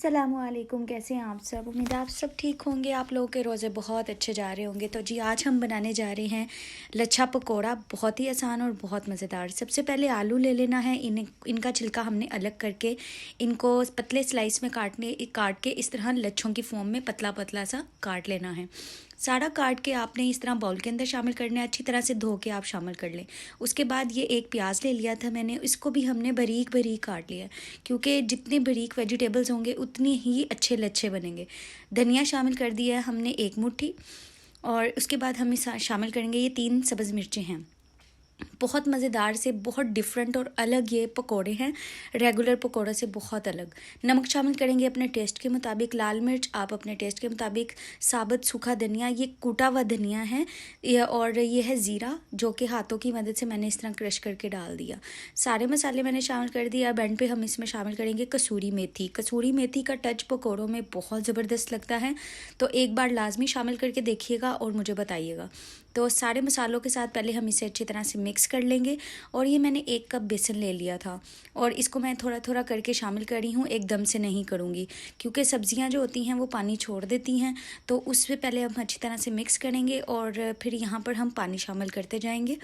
अस्सलामुअलैकुम, कैसे हैं आप सब। उम्मीद है आप सब ठीक होंगे। आप लोगों के रोज़े बहुत अच्छे जा रहे होंगे। तो जी आज हम बनाने जा रहे हैं लच्छा पकोड़ा। बहुत ही आसान और बहुत मज़ेदार। सबसे पहले आलू ले लेना है। इनका छिलका हमने अलग करके इनको पतले स्लाइस में काट के इस तरह लच्छों की फॉर्म में पतला पतला सा काट लेना है। सारा काट के आपने इस तरह बाउल के अंदर शामिल करना है। अच्छी तरह से धो के आप शामिल कर लें। उसके बाद ये एक प्याज ले लिया था मैंने, इसको भी हमने बारीक बारीक काट लिया, क्योंकि जितने बारीक वेजिटेबल्स होंगे उतनी ही अच्छे लच्छे बनेंगे। धनिया शामिल कर दिया है हमने एक मुट्ठी, और उसके बाद हम शामिल करेंगे ये 3 सब्ज़ मिर्चें हैं। बहुत मज़ेदार से बहुत डिफरेंट और अलग ये पकोड़े हैं, रेगुलर पकोड़े से बहुत अलग। नमक शामिल करेंगे अपने टेस्ट के मुताबिक, लाल मिर्च आप अपने टेस्ट के मुताबिक, साबुत सूखा धनिया, ये कूटा हुआ धनिया है, और ये है ज़ीरा जो कि हाथों की मदद से मैंने इस तरह क्रश करके डाल दिया। सारे मसाले मैंने शामिल कर दिया। अब एंड पे हम इसमें शामिल करेंगे कसूरी मेथी। कसूरी मेथी का टच पकोड़ों में बहुत ज़बरदस्त लगता है, तो एक बार लाजमी शामिल करके देखिएगा और मुझे बताइएगा। तो सारे मसालों के साथ पहले हम इसे अच्छी तरह से मिक्स कर लेंगे। और ये मैंने 1 कप बेसन ले लिया था, और इसको मैं थोड़ा थोड़ा करके शामिल कर रही हूँ, एकदम से नहीं करूँगी, क्योंकि सब्ज़ियाँ जो होती हैं वो पानी छोड़ देती हैं। तो उससे पहले हम अच्छी तरह से मिक्स करेंगे, और फिर यहाँ पर हम पानी शामिल करते जाएंगे।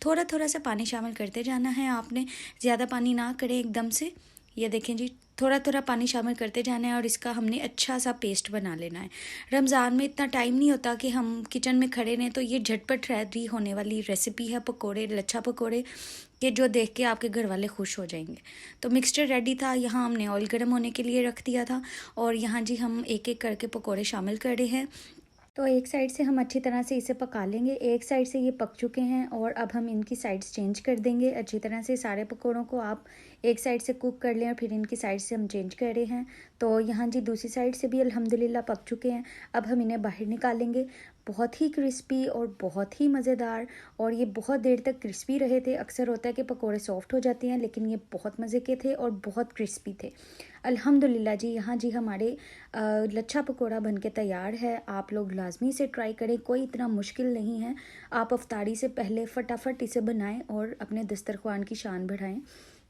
थोड़ा थोड़ा सा पानी शामिल करते जाना है आपने, ज़्यादा पानी ना करें एकदम से। ये देखें जी, थोड़ा थोड़ा पानी शामिल करते जाना है, और इसका हमने अच्छा सा पेस्ट बना लेना है। रमज़ान में इतना टाइम नहीं होता कि हम किचन में खड़े रहें, तो ये झटपट रेडी होने वाली रेसिपी है पकोड़े, लच्छा पकोड़े, कि जो देख के आपके घर वाले खुश हो जाएंगे। तो मिक्सचर रेडी था। यहाँ हमने ऑयल गर्म होने के लिए रख दिया था, और यहाँ जी हम एक एक करके पकोड़े शामिल कर रहे हैं। तो एक साइड से हम अच्छी तरह से इसे पका लेंगे। एक साइड से ये पक चुके हैं, और अब हम इनकी साइड्स चेंज कर देंगे अच्छी तरह से। सारे पकौड़ों को आप एक साइड से कुक कर लें, और फिर इनकी साइड से हम चेंज कर रहे हैं। तो यहाँ जी दूसरी साइड से भी अल्हम्दुलिल्लाह पक चुके हैं। अब हम इन्हें बाहर निकालेंगे। बहुत ही क्रिस्पी और बहुत ही मज़ेदार, और ये बहुत देर तक क्रिस्पी रहे थे। अक्सर होता है कि पकोड़े सॉफ्ट हो जाते हैं, लेकिन ये बहुत मज़े के थे और बहुत क्रिस्पी थे अल्हम्दुलिल्लाह जी। यहाँ जी हमारे लच्छा पकोड़ा बनके तैयार है। आप लोग लाजमी से ट्राई करें, कोई इतना मुश्किल नहीं है। आप अफ्तारी से पहले फटाफट इसे बनाएं और अपने दस्तरख्वान की शान बढ़ाएं।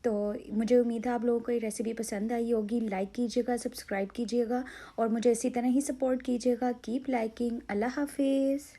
तो मुझे उम्मीद है आप लोगों को ये रेसिपी पसंद आई होगी। लाइक कीजिएगा, सब्सक्राइब कीजिएगा, और मुझे इसी तरह ही सपोर्ट कीजिएगा। Keep liking. अल्लाह हाफिज़।